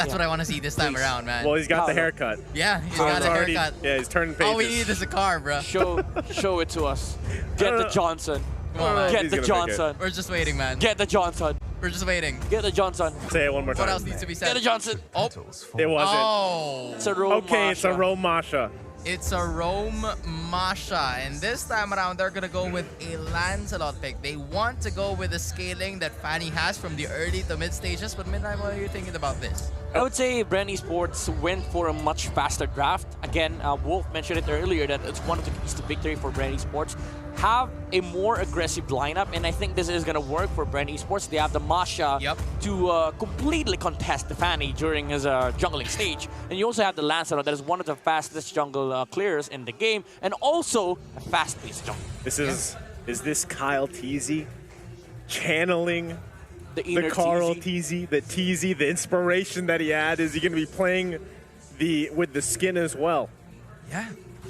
That's what I want to see this time around, man. Well, he's got the haircut. Yeah, he's got a haircut. Yeah, he's turning pages. All we need is a car, bro. Show it to us. Get the Johnson. Come on, man. Get the Johnson. We're just waiting, man. Get the Johnson. We're just waiting. Get the Johnson. Say it one more time. What else needs to be said? Get the Johnson. Oh. It wasn't. Oh. It's a Rome Okay, it's a Rome Masha. It's a Rome Masha, and this time around they're gonna go with a Lancelot pick. They want to go with the scaling that Fanny has from the early to mid stages, but Midnight, what are you thinking about this? I would say BREN Esports went for a much faster draft. Again, Wolf mentioned it earlier that it's one of the keys to victory for BREN Esports. Have a more aggressive lineup, and I think this is going to work for BREN Esports. They have the Masha to completely contest the Fanny during his jungling stage. And you also have the Lancelot that is one of the fastest jungle clearers in the game, and also a fast-paced jungle. Is this Kyle Teasy channeling the Carl Teasy, the inspiration that he had? Is he going to be playing with the skin as well? Yeah.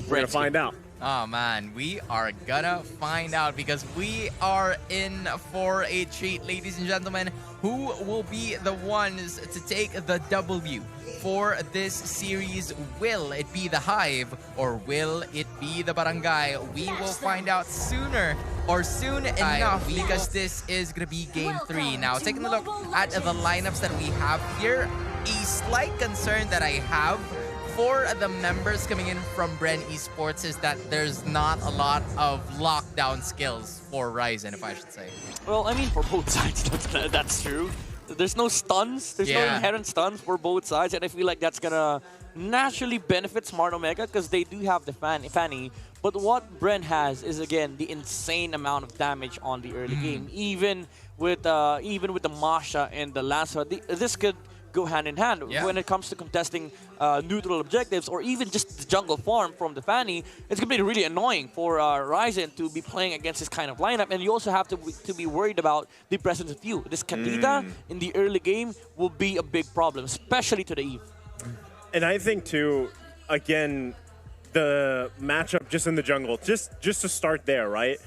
We're going to find out. Oh man, we are gonna find out because we are in for a treat, ladies and gentlemen. Who will be the ones to take the W for this series? Will it be the Hive or will it be the Barangay? We will find out sooner or soon enough because this is gonna be game 3. Now, taking a look at the lineups that we have here, a slight concern that I have for the members coming in from BREN Esports is that there's not a lot of lockdown skills for Ryzen, if I should say. Well, I mean, for both sides, that's true. There's no stuns. There's no inherent stuns for both sides, and I feel like that's gonna naturally benefit Smart Omega because they do have the Fanny. But what BREN has is, again, the insane amount of damage on the early game. Even with the Masha and the Lancelot, this could go hand in hand when it comes to contesting neutral objectives or even just the jungle farm from the Fanny. It's going to be really annoying for Ryzen to be playing against this kind of lineup, and you also have to be worried about the presence of you. This Kadita in the early game will be a big problem, especially to the Eve. And I think too, again, the matchup just in the jungle, just to start there, right?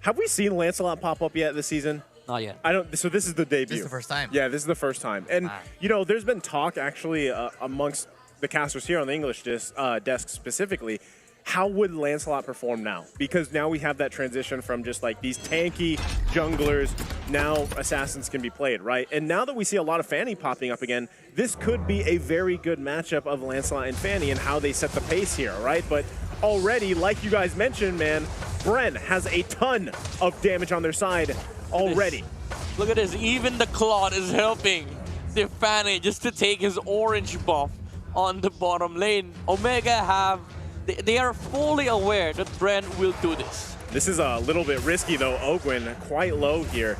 Have we seen Lancelot pop up yet this season? Not yet. I don't. So this is the debut. This is the first time. Yeah, this is the first time. And you know, there's been talk actually amongst the casters here on the English desk specifically. How would Lancelot perform now? Because now we have that transition from just like these tanky junglers. Now assassins can be played, right? And now that we see a lot of Fanny popping up again, this could be a very good matchup of Lancelot and Fanny and how they set the pace here, right? But already, like you guys mentioned, man, BREN has a ton of damage on their side already. Look at this. Even the Claude is helping the Fanny just to take his orange buff on the bottom lane. Omega they are fully aware that BREN will do this. This is a little bit risky though. Ogwin quite low here.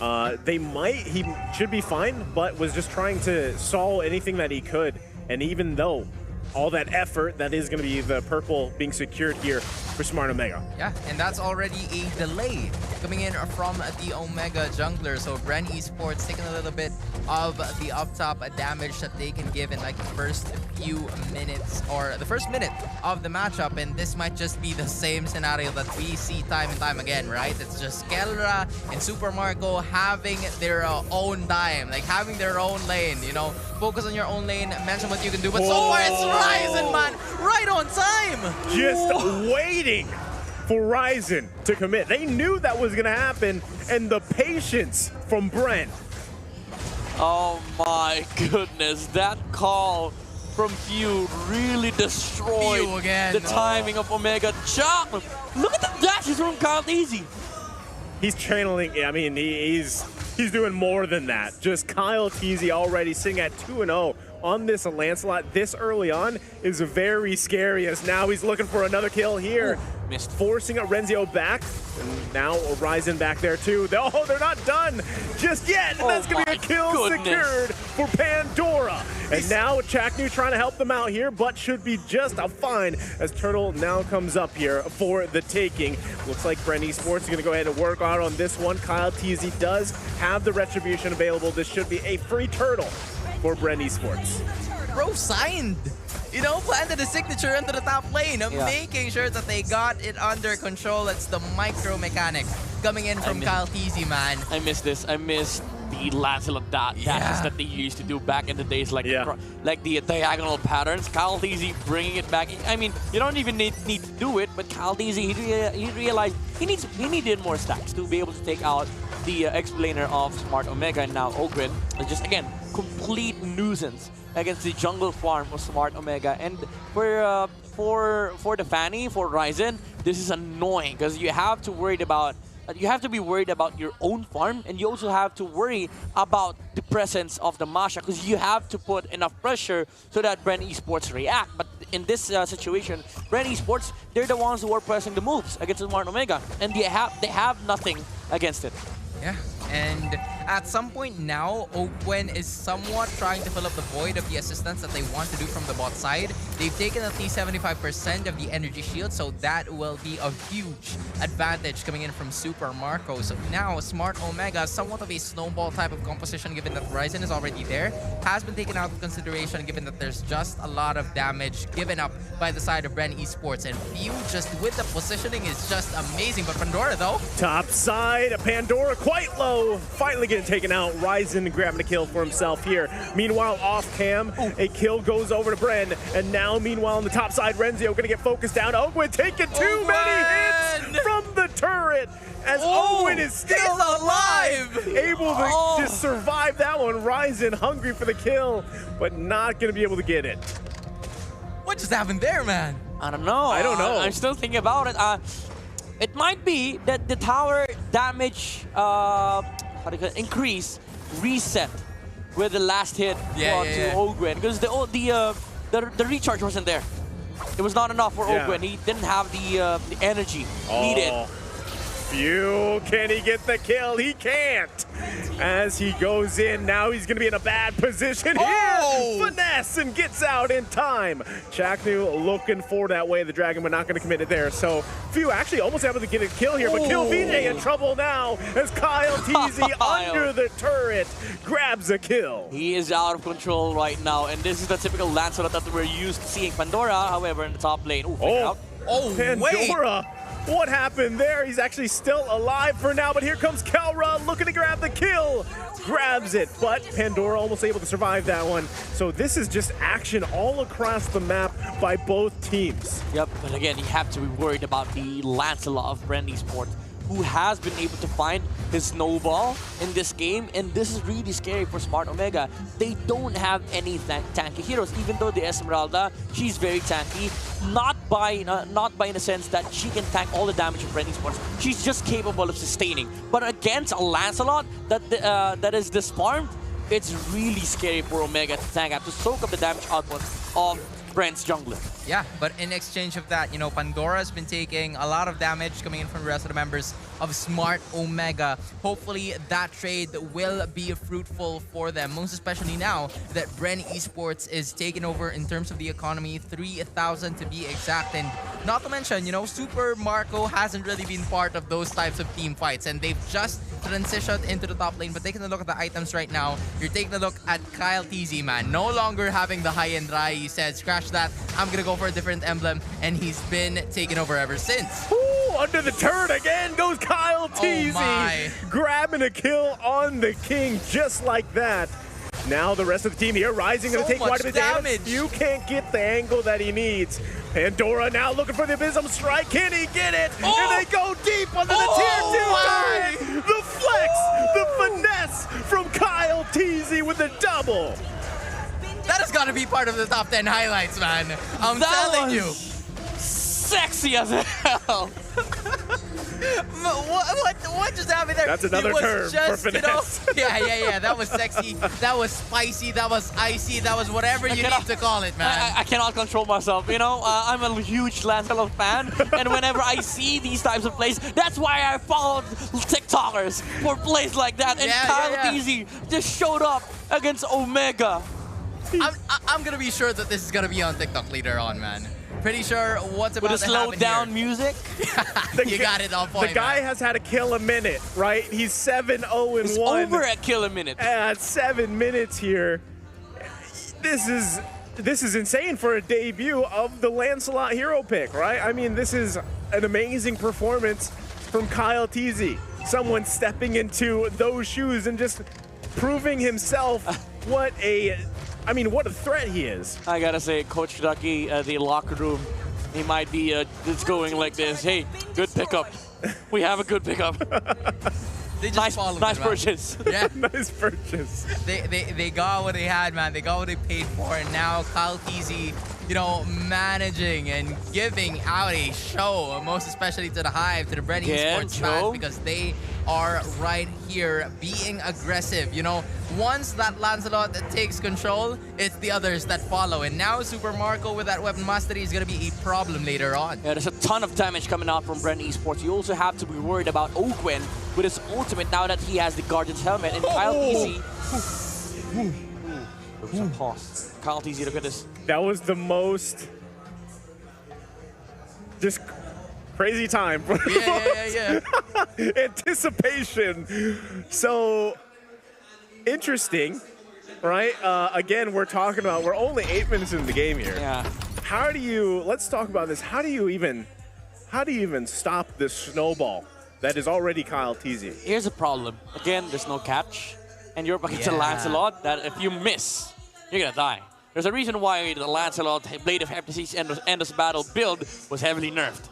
He should be fine, but was just trying to solve anything that he could. And even though all that effort, that is going to be the purple being secured here for Smart Omega. Yeah, and that's already a delay coming in from the Omega jungler. So BREN Esports taking a little bit of the up top damage that they can give in like the first few minutes or the first minute of the matchup. And this might just be the same scenario that we see time and time again, right? It's just Kelra and Super Marco having their own time, like having their own lane, you know, focus on your own lane, mention what you can do. But so far it's Ryzen, man, right on time. Just waiting for Ryzen to commit. They knew that was going to happen, and the patience from BREN. Oh my goodness, that call from Few really destroyed the timing of Omega. Chop! Look at the dashes from Kyle Teasy. He's channeling, I mean, he's doing more than that. Just Kyle Teasy already sitting at 2-0 on this Lancelot this early on is very scary, as now he's looking for another kill here. Missed. Forcing a Renzio back, and now Ryzen back there too. Oh, they're not done just yet, and that's gonna be a kill secured for Pandora. And now Chaknu trying to help them out here, but should be just a fine as Turtle now comes up here for the taking. Looks like BREN Esports is gonna go ahead and work out on this one. Kyle Teasy does have the retribution available. This should be a free Turtle for BREN Esports. Bro signed, you know, planted the signature into the top lane, making sure that they got it under control. It's the micro mechanic coming in from Kyle Teasy, man. I missed this. I missed the Lancelot dashes that they used to do back in the days, like the diagonal patterns. Kyle Teasy bringing it back. I mean, you don't even need to do it, but Kyle Teasy, he realized he needed more stacks to be able to take out the explainer of Smart Omega, and now Ogren is just, again, complete nuisance against the jungle farm of Smart Omega. And for the Fanny, for Ryzen, this is annoying because you have to be worried about your own farm, and you also have to worry about the presence of the Masha because you have to put enough pressure so that BREN Esports react. But in this situation, BREN Esports, they're the ones who are pressing the moves against Smart Omega, and they have nothing against it. Yeah, and at some point now, Ogwen is somewhat trying to fill up the void of the assistance that they want to do from the bot side. They've taken at least 75% of the energy shield, so that will be a huge advantage coming in from Super Marco. So now, Smart Omega, somewhat of a snowball type of composition, given that Ryzen is already there, has been taken out of consideration, given that there's just a lot of damage given up by the side of BREN Esports. And View, just with the positioning, is just amazing. But Pandora, though, top side, Pandora quite low, finally getting taken out. Ryzen grabbing a kill for himself here. Meanwhile, off cam, a kill goes over to BREN, and now meanwhile on the top side, Renzio gonna get focused down. Ogwen taking too many hits from the turret as Ogwen is still alive, able to just survive that one. Ryzen hungry for the kill, but not gonna be able to get it. What just happened there, man? I don't know. I'm still thinking about it. It might be that the tower damage increase reset with the last hit to Ogwen, because the recharge wasn't there. It was not enough for Ogwen. He didn't have the energy needed. View, can he get the kill? He can't. As he goes in, now he's gonna be in a bad position here. Finesse and gets out in time. Chaknu looking for that way of the dragon, but not gonna commit it there. So View actually almost able to get a kill here, but Kill VJ in trouble now as Kyle Teasy under the turret grabs a kill. He is out of control right now, and this is the typical Lancelot that we're used to seeing. Pandora, however, in the top lane. Pandora. What happened there? He's actually still alive for now, but here comes Kelra looking to grab the kill. Grabs it, but Pandora almost able to survive that one. So this is just action all across the map by both teams. Yep, but again, you have to be worried about the Lancelot of BREN Esports, who has been able to find his snowball in this game, and this is really scary for Smart Omega. They don't have any tanky heroes, even though the Esmeralda, she's very tanky, not by in a sense that she can tank all the damage of BREN Esports. She's just capable of sustaining. But against a Lancelot that is disarmed, it's really scary for Omega to tank up, to soak up the damage output of BREN's jungler. Yeah, but in exchange of that, you know, Pandora's been taking a lot of damage coming in from the rest of the members of Smart Omega. Hopefully that trade will be fruitful for them, most especially now that BREN Esports is taking over in terms of the economy, 3,000 to be exact. And not to mention, you know, Super Marco hasn't really been part of those types of team fights, and they've just transitioned into the top lane. But taking a look at the items right now, you're taking a look at Kyle Teasy, man. No longer having the high-end Rai. He said, scratch that, I'm gonna go for a different emblem, and he's been taken over ever since. Ooh, under the turret again goes Kyle Teasy, grabbing a kill on the king just like that. Now the rest of the team here, Rising gonna take quite a bit of damage. You can't get the angle that he needs. Pandora now looking for the Abysm Strike. Can he get it? And they go deep under the tier 2 turret. The flex, the finesse from Kyle Teasy with the double. That has got to be part of the top 10 highlights, man. I'm telling you. Sexy as hell. What just happened there? That's another term for finesse. You know, yeah. That was sexy. That was spicy. That was icy. That was whatever you need to call it, man. I cannot control myself. You know, I'm a huge Lancelot fan, and whenever I see these types of plays, that's why I followed TikTokers for plays like that. And Kyle Teasy just showed up against Omega. I'm gonna be sure that this is gonna be on TikTok later on, man. Pretty sure what's about to happen here. With a slowed down music? You got it on point, The guy has had a kill a minute, right? He's 7-0-1. It's over at kill a minute. At 7 minutes here. This is insane for a debut of the Lancelot hero pick, right? I mean, this is an amazing performance from Kyle Teasy. Someone stepping into those shoes and just proving himself what a threat he is. I gotta say, Coach Ducky, the locker room, he might be just going like this. Hey, good pickup. We have a good pickup. They just nice purchase. Yeah. Nice purchase. They got what they had, man. They got what they paid for, and now Kyle Teasy, managing and giving out a show, most especially to the Hive, to the BREN Esports fans, because they are right here being aggressive. Once that Lancelot takes control, it's the others that follow. And now Super Marco with that weapon mastery is going to be a problem later on. Yeah, there's a ton of damage coming out from BREN Esports. You also have to be worried about Ogwen with his ultimate now that he has the Guardian's helmet. And Kyle Teasy... There was a pause. Kyle Teasy, look at this. That was the most... just crazy time. Yeah. Anticipation. So... interesting, right? Again, we're talking about, we're only 8 minutes into the game here. Yeah. Let's talk about this. How do you even stop this snowball that is already Kyle Teasy? Here's the problem. Again, there's no catch. And you're up against a Lancelot that if you miss, you're gonna die. There's a reason why the Lancelot Blade of Heptasis Endless Battle build was heavily nerfed.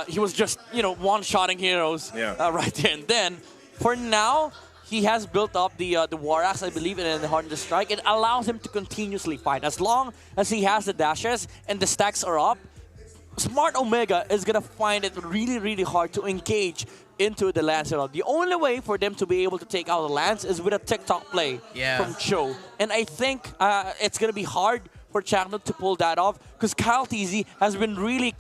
He was just, one-shotting heroes right there and then. For now, he has built up the War Axe, I believe, and the Hardened Strike. It allows him to continuously fight. As long as he has the dashes and the stacks are up, Smart Omega is going to find it really, really hard to engage into the Lancelot. The only way for them to be able to take out the Lance is with a TikTok play from Cho. And I think it's going to be hard for Chaknook to pull that off because Kyle Teasy has been really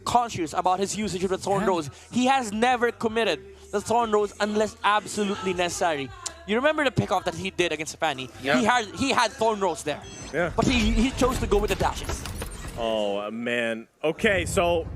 conscious about his usage of the Thorn Rose. He has never committed the Thorn Rose unless absolutely necessary. You remember the pickoff that he did against Fanny? Yeah. He had Thorn Rose there. Yeah. But he chose to go with the dashes. Oh, man. Okay, so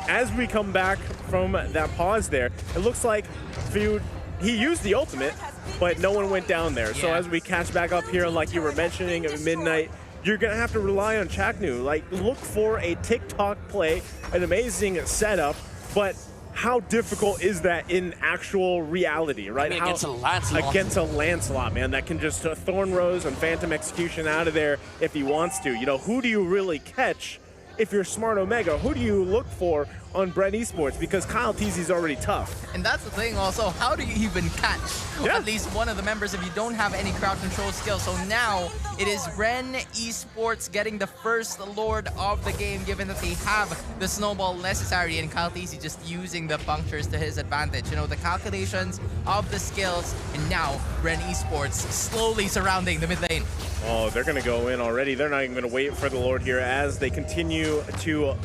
as we come back from that pause there, it looks like he used the ultimate, but no one went down there. So as we catch back up here, like you were mentioning at midnight, you're going to have to rely on Chaknu. Look for a TikTok play, an amazing setup, but how difficult is that in actual reality, right? Against a Lancelot. Against a Lancelot, man, that can just Thorn Rose and Phantom Execution out of there if he wants to. Who do you really catch if you're Smart Omega? Who do you look for on BREN Esports? Because Kyle Teasy's already tough. And that's the thing also, how do you even catch at least one of the members if you don't have any crowd control skill? So now it is BREN Esports getting the first Lord of the game, given that they have the snowball necessary, and Kyle Teasy just using the punctures to his advantage. The calculations of the skills, and now BREN Esports slowly surrounding the mid lane. Oh, they're going to go in already. They're not even going to wait for the Lord here as they continue to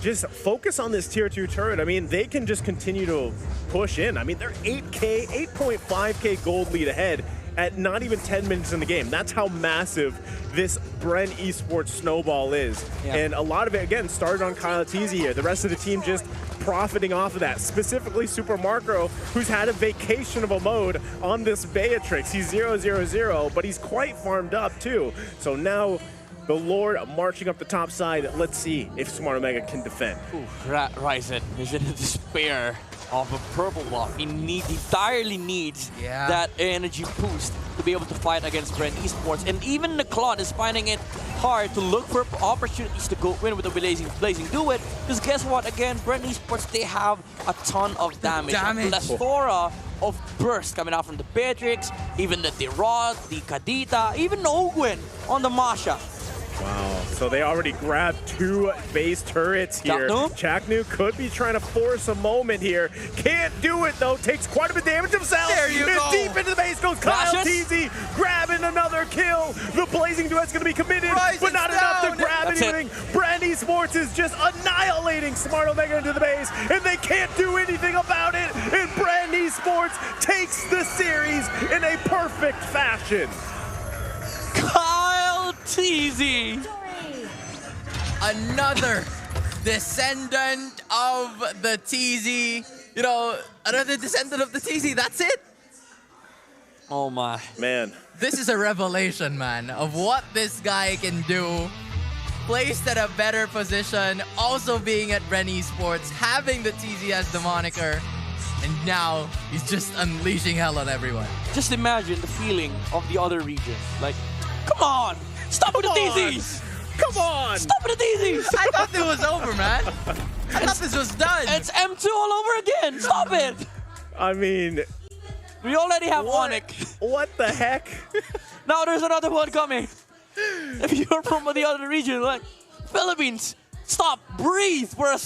just focus on this tier 2 turret. I mean, they can just continue to push in. I mean, they're 8.5K gold lead ahead at not even 10 minutes in the game. That's how massive this BREN Esports snowball is. And a lot of it, again, started on Kyle Teasy here. The rest of the team just profiting off of that, specifically Super Marco, who's had a vacation of a mode on this Beatrix. He's 0-0-0, but he's quite farmed up too. So now the Lord marching up the top side. Let's see if Smart Omega can defend. Ryzen is in despair of a purple buff. He entirely needs that energy boost to be able to fight against BREN Esports. And even the Claude is finding it hard to look for opportunities to go win with the Blazing Duet. Because guess what? Again, BREN Esports, they have a ton of damage. A plethora of burst coming out from the Beatrix, even the Derot, the Kadita, even Ogwen on the Masha. Wow, so they already grabbed 2 base turrets here. Chaknu could be trying to force a moment here. Can't do it though, takes quite a bit of damage himself. There you go. Deep into the base goes Kyle Teasy, grabbing another kill. The Blazing Duet's gonna be committed, but not enough to grab anything. BREN Esports is just annihilating Smart Omega into the base, and they can't do anything about it. And BREN Esports takes the series in a perfect fashion. Kyle Teasy! Another descendant of the Teasy. Another descendant of the Teasy. That's it. Oh my. Man. This is a revelation, man, of what this guy can do. Placed at a better position, also being at BREN Esports, having the Teasy as the moniker. And now he's just unleashing hell on everyone. Just imagine the feeling of the other region. Like, come on! Stop with the DZs! Come on! Stop with the DZs! I thought it was over, man. I thought this was done. It's M2 all over again! Stop it! I mean... We already have Onyx. What the heck? Now there's another one coming. If you're from the other region, like, Philippines, stop, breathe for a second.